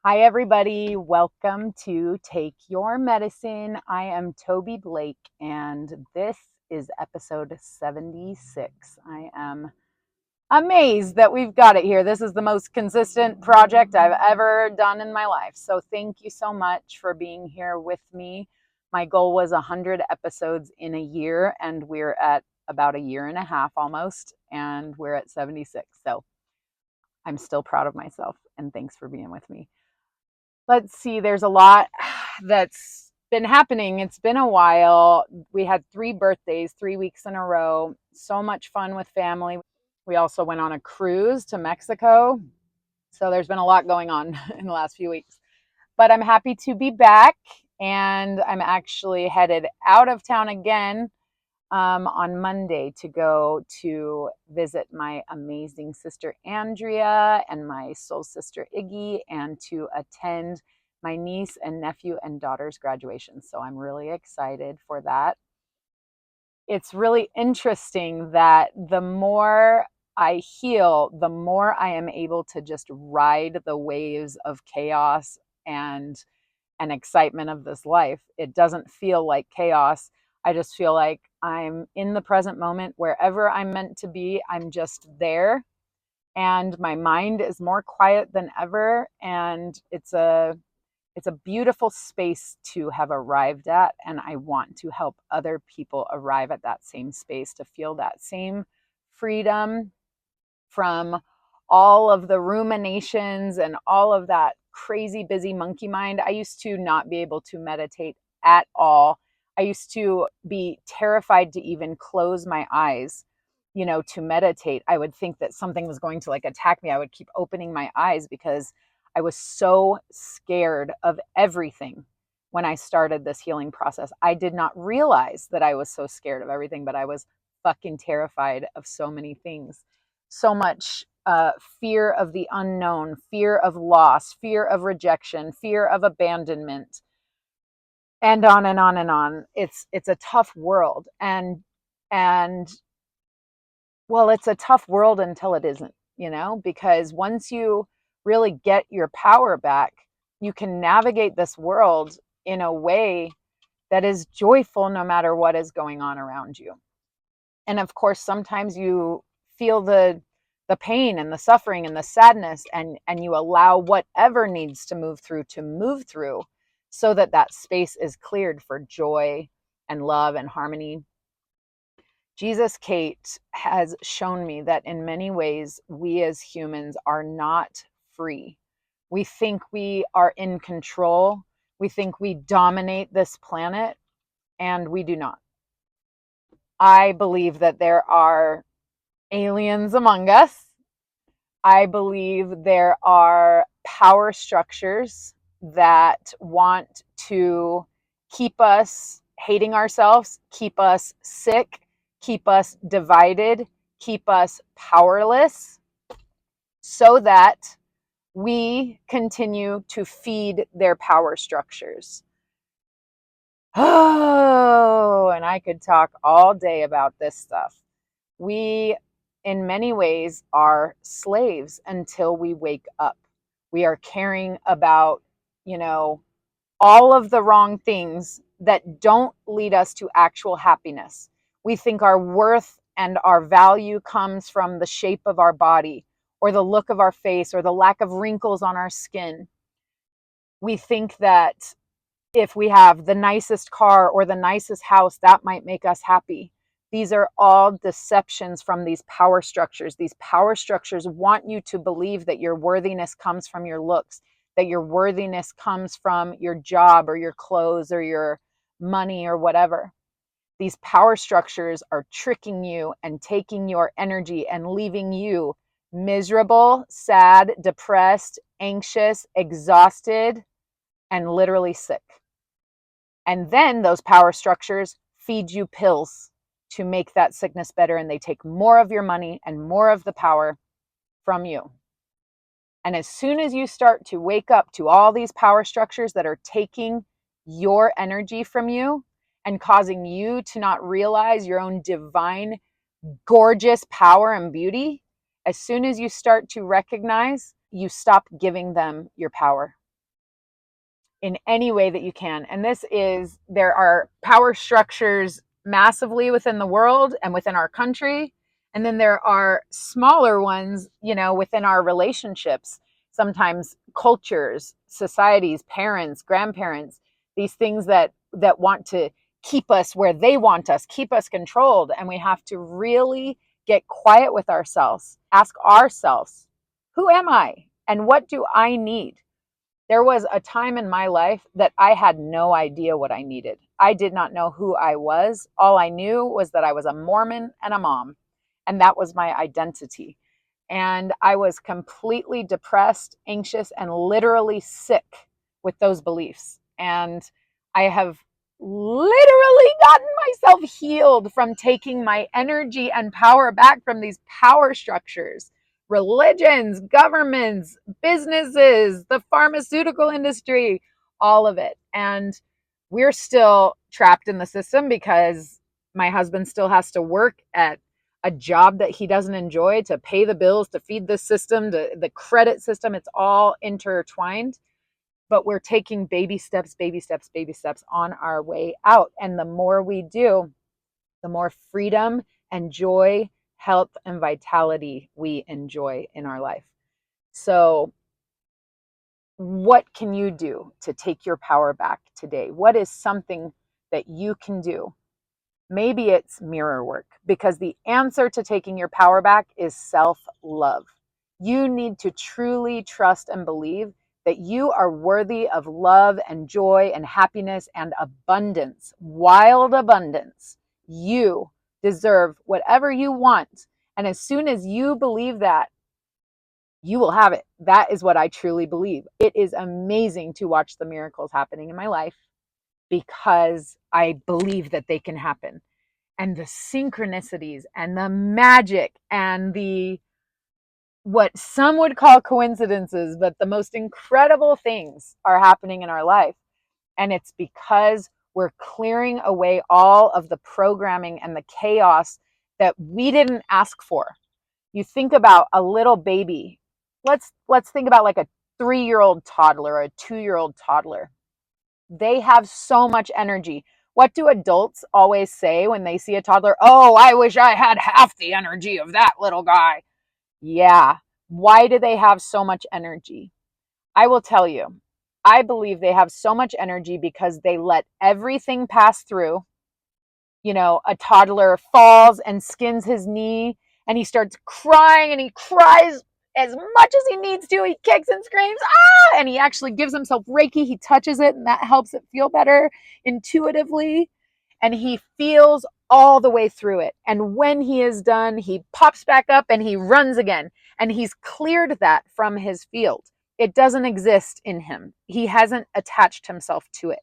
Hi, everybody. Welcome to Take Your Medicine. I am Tobi Blake, and this is episode 76. I am amazed that we've got it here. This is the most consistent project I've ever done in my life. So, thank you so much for being here with me. My goal was 100 episodes in a year, and we're at about a year and a half almost, and we're at 76. So, I'm still proud of myself, and thanks for being with me. Let's see, there's a lot that's been happening. It's been a while. We had 3 birthdays, 3 weeks in a row. So much fun with family. We also went on a cruise to Mexico. So there's been a lot going on in the last few weeks. But I'm happy to be back, and I'm actually headed out of town again on Monday to go to visit my amazing sister Andrea and my soul sister Iggy, and to attend my niece and nephew and daughter's graduation. So I'm really excited for that. It's really interesting that the more I heal, the more I am able to just ride the waves of chaos and excitement of this life. It doesn't feel like chaos. I just feel like I'm in the present moment. Wherever I'm meant to be, I'm just there. And my mind is more quiet than ever. And it's a beautiful space to have arrived at. And I want to help other people arrive at that same space, to feel that same freedom from all of the ruminations and all of that crazy busy monkey mind. I used to not be able to meditate at all. I used to be terrified to even close my eyes, to meditate. I would think that something was going to attack me. I would keep opening my eyes because I was so scared of everything when I started this healing process. I did not realize that I was so scared of everything, but I was fucking terrified of so many things. So much fear of the unknown, fear of loss, fear of rejection, fear of abandonment, and on and on and on. It's a tough world, and well, it's a tough world until it isn't, because once you really get your power back, you can navigate this world in a way that is joyful no matter what is going on around you. And of course, sometimes you feel the pain and the suffering and the sadness, and you allow whatever needs to move through so that that space is cleared for joy and love and harmony. Jesus Kate has shown me that in many ways we as humans are not free. We think we are in control. We think we dominate this planet, and we do not. I believe that there are aliens among us. I believe there are power structures that want to keep us hating ourselves, keep us sick, keep us divided, keep us powerless, so that we continue to feed their power structures. Oh, and I could talk all day about this stuff. We, in many ways, are slaves until we wake up. We are caring about, all of the wrong things that don't lead us to actual happiness. We think our worth and our value comes from the shape of our body, or the look of our face, or the lack of wrinkles on our skin. We think that if we have the nicest car or the nicest house, that might make us happy. These are all deceptions from these power structures. These power structures want you to believe that your worthiness comes from your looks, that your worthiness comes from your job or your clothes or your money or whatever. These power structures are tricking you and taking your energy and leaving you miserable, sad, depressed, anxious, exhausted, and literally sick. And then those power structures feed you pills to make that sickness better, and they take more of your money and more of the power from you. And as soon as you start to wake up to all these power structures that are taking your energy from you and causing you to not realize your own divine, gorgeous power and beauty, as soon as you start to recognize, you stop giving them your power. in any way that you can. And there are power structures massively within the world and within our country. And then there are smaller ones, within our relationships, sometimes cultures, societies, parents, grandparents, these things that want to keep us where they want us, keep us controlled. And we have to really get quiet with ourselves, ask ourselves, who am I and what do I need? There was a time in my life that I had no idea what I needed. I did not know who I was. All I knew was that I was a Mormon and a mom, and that was my identity. And I was completely depressed, anxious, and literally sick with those beliefs. And I have literally gotten myself healed from taking my energy and power back from these power structures, religions, governments, businesses, the pharmaceutical industry, all of it. And we're still trapped in the system because my husband still has to work at a job that he doesn't enjoy to pay the bills, to feed the system, the credit system. It's all intertwined, but we're taking baby steps on our way out. And the more we do, the more freedom and joy, health and vitality we enjoy in our life. So what can you do to take your power back today? What is something that you can do? Maybe it's mirror work, because the answer to taking your power back is self-love. You need to truly trust and believe that you are worthy of love and joy and happiness and abundance, wild abundance. You deserve whatever you want. And as soon as you believe that, you will have it. That is what I truly believe. It is amazing to watch the miracles happening in my life because I believe that they can happen. And the synchronicities and the magic and the what some would call coincidences, but the most incredible things are happening in our life. And it's because we're clearing away all of the programming and the chaos that we didn't ask for. You think about a little baby. Let's think about like a 3-year-old toddler or a 2-year-old toddler. They have so much energy. What do adults always say when they see a toddler? Oh, I wish I had half the energy of that little guy. Yeah. Why do they have so much energy? I will tell you. I believe they have so much energy because they let everything pass through. A toddler falls and skins his knee and he starts crying and he cries as much as he needs to. He kicks and screams, ah, and he actually gives himself Reiki. He touches it and that helps it feel better intuitively. And he feels all the way through it. And when he is done, he pops back up and he runs again. And he's cleared that from his field. It doesn't exist in him. He hasn't attached himself to it.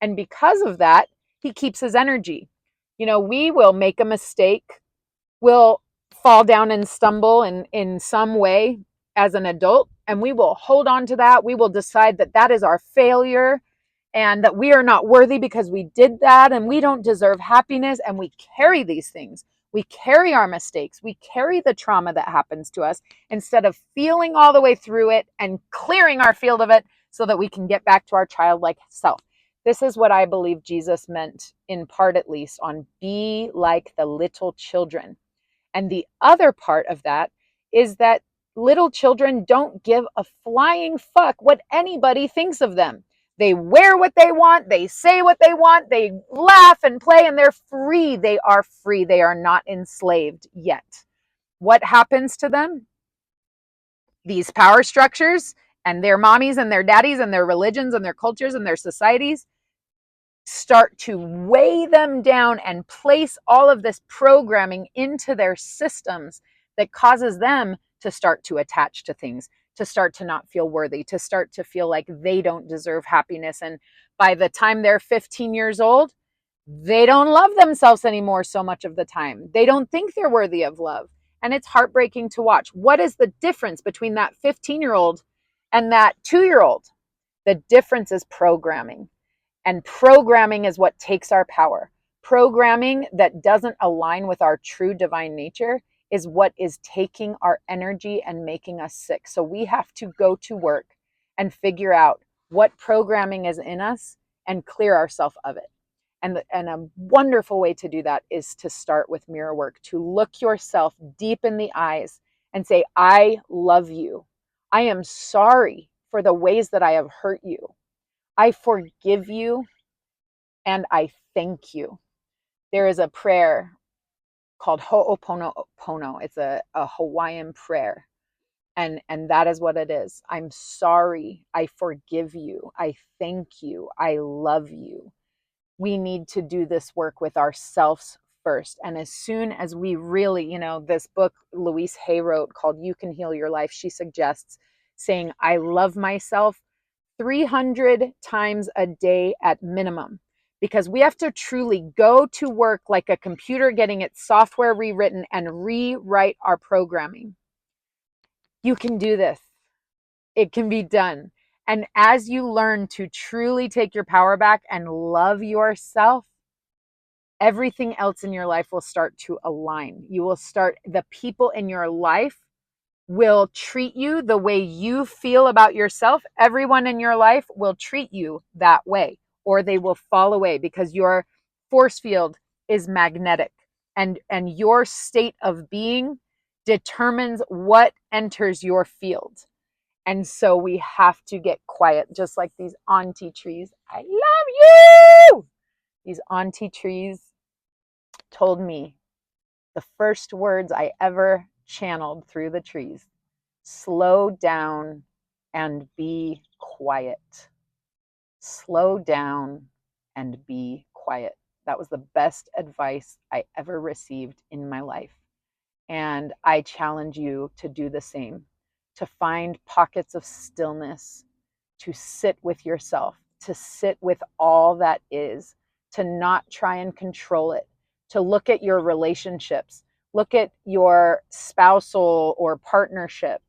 And because of that, he keeps his energy. We will make a mistake. We'll fall down and stumble in some way as an adult, and we will hold on to that. We will decide that that is our failure and that we are not worthy because we did that and we don't deserve happiness. And we carry these things. We carry our mistakes. We carry the trauma that happens to us instead of feeling all the way through it and clearing our field of it so that we can get back to our childlike self. This is what I believe Jesus meant, in part at least, on be like the little children. And the other part of that is that little children don't give a flying fuck what anybody thinks of them. They wear what they want, they say what they want, they laugh and play, and they're free. They are free. They are not enslaved yet. What happens to them? These power structures and their mommies and their daddies and their religions and their cultures and their societies start to weigh them down and place all of this programming into their systems that causes them to start to attach to things, to start to not feel worthy, to start to feel like they don't deserve happiness. And by the time they're 15 years old, they don't love themselves anymore so much of the time. They don't think they're worthy of love. And it's heartbreaking to watch. What is the difference between that 15-year-old and that 2-year-old? The difference is programming. And programming is what takes our power. Programming that doesn't align with our true divine nature is what is taking our energy and making us sick. So we have to go to work and figure out what programming is in us and clear ourselves of it. And a wonderful way to do that is to start with mirror work, to look yourself deep in the eyes and say, I love you. I am sorry for the ways that I have hurt you. I forgive you and I thank you. There is a prayer called Ho'oponopono. It's a Hawaiian prayer. And that is what it is. I'm sorry. I forgive you. I thank you. I love you. We need to do this work with ourselves first. And as soon as we really, this book Louise Hay wrote called You Can Heal Your Life, she suggests saying, I love myself 300 times a day at minimum, because we have to truly go to work like a computer getting its software rewritten and rewrite our programming. You can do this. It can be done. And as you learn to truly take your power back and love yourself, everything else in your life will start to align. The people in your life will treat you the way you feel about yourself. Everyone in your life will treat you that way, or they will fall away, because your force field is magnetic, and your state of being determines what enters your field. And so we have to get quiet, just like these auntie trees. I love you! These auntie trees told me the first words I ever channeled through the trees: slow down and be quiet. Slow down and be quiet. That was the best advice I ever received in my life. And I challenge you to do the same, to find pockets of stillness, to sit with yourself, to sit with all that is, to not try and control it, to look at your relationships, look at your spousal or partnership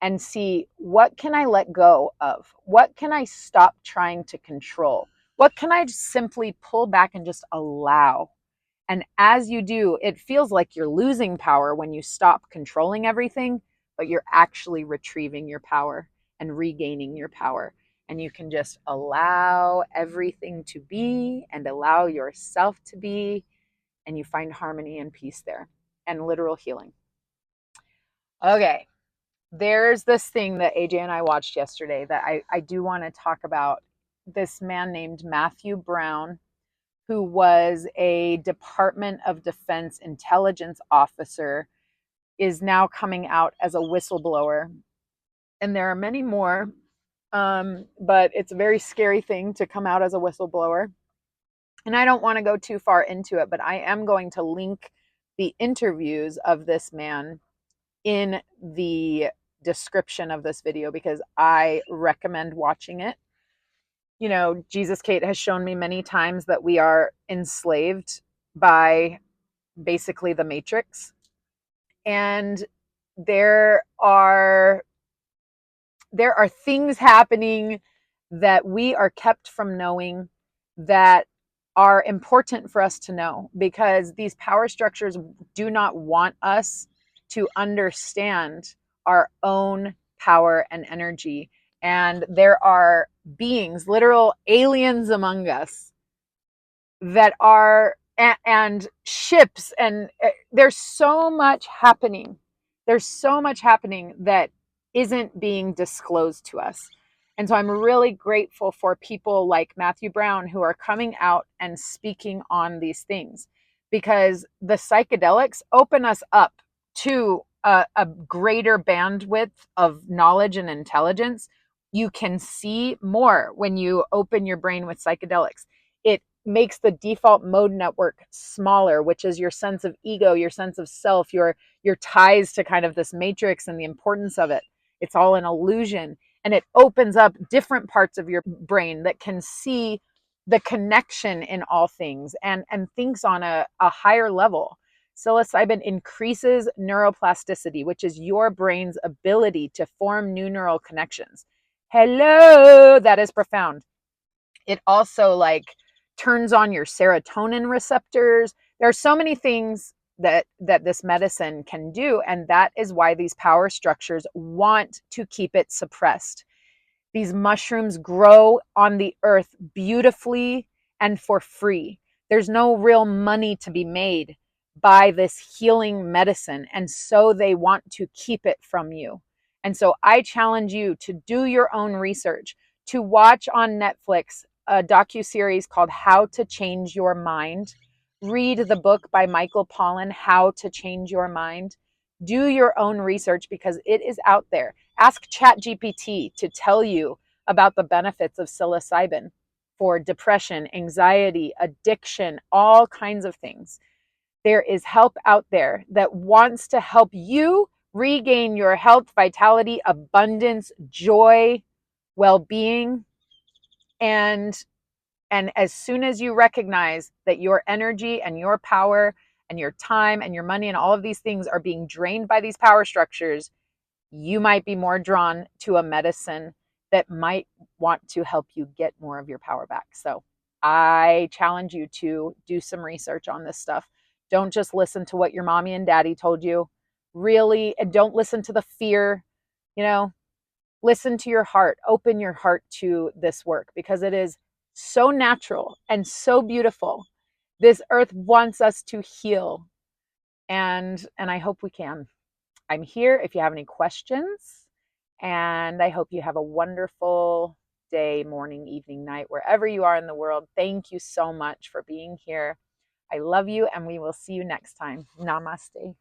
and see, what can I let go of? What can I stop trying to control? What can I just simply pull back and just allow? And as you do, it feels like you're losing power when you stop controlling everything, but you're actually retrieving your power and regaining your power. And you can just allow everything to be and allow yourself to be, and you find harmony and peace there and literal healing. Okay, there's this thing that AJ and I watched yesterday that I do want to talk about. This man named Matthew Brown, who was a Department of Defense intelligence officer, is now coming out as a whistleblower. And there are many more, but it's a very scary thing to come out as a whistleblower. And I don't want to go too far into it, but I am going to link the interviews of this man in the description of this video, because I recommend watching it. Jesus Kate has shown me many times that we are enslaved by basically the matrix. And there are things happening that we are kept from knowing that are important for us to know, because these power structures do not want us to understand our own power and energy. And there are beings, literal aliens among us, that are, and ships, and there's so much happening. There's so much happening that isn't being disclosed to us. And so I'm really grateful for people like Matthew Brown who are coming out and speaking on these things, because the psychedelics open us up to a greater bandwidth of knowledge and intelligence. You can see more when you open your brain with psychedelics. It makes the default mode network smaller, which is your sense of ego, your sense of self, your ties to kind of this matrix and the importance of it. It's all an illusion. And it opens up different parts of your brain that can see the connection in all things and things on a higher level. Psilocybin increases neuroplasticity, which is your brain's ability to form new neural connections. Hello, that is profound. It also turns on your serotonin receptors. There are so many things that this medicine can do, and that is why these power structures want to keep it suppressed. These mushrooms grow on the earth beautifully and for free. There's no real money to be made by this healing medicine. And so they want to keep it from you. And so I challenge you to do your own research, to watch on Netflix a docuseries called How to Change Your Mind. Read the book by Michael Pollan, How to Change Your Mind. Do your own research because it is out there. Ask ChatGPT to tell you about the benefits of psilocybin for depression, anxiety, addiction, all kinds of things. There is help out there that wants to help you regain your health, vitality, abundance, joy, well-being. And as soon as you recognize that your energy and your power and your time and your money and all of these things are being drained by these power structures, you might be more drawn to a medicine that might want to help you get more of your power back. So I challenge you to do some research on this stuff. Don't just listen to what your mommy and daddy told you. Really, and don't listen to the fear. You know, listen to your heart. Open your heart to this work because it is so natural and so beautiful. This earth wants us to heal, and I hope we can. I'm here if you have any questions, and I hope you have a wonderful day, morning, evening, night, wherever you are in the world. Thank you so much for being here. I love you, and we will see you next time. Namaste.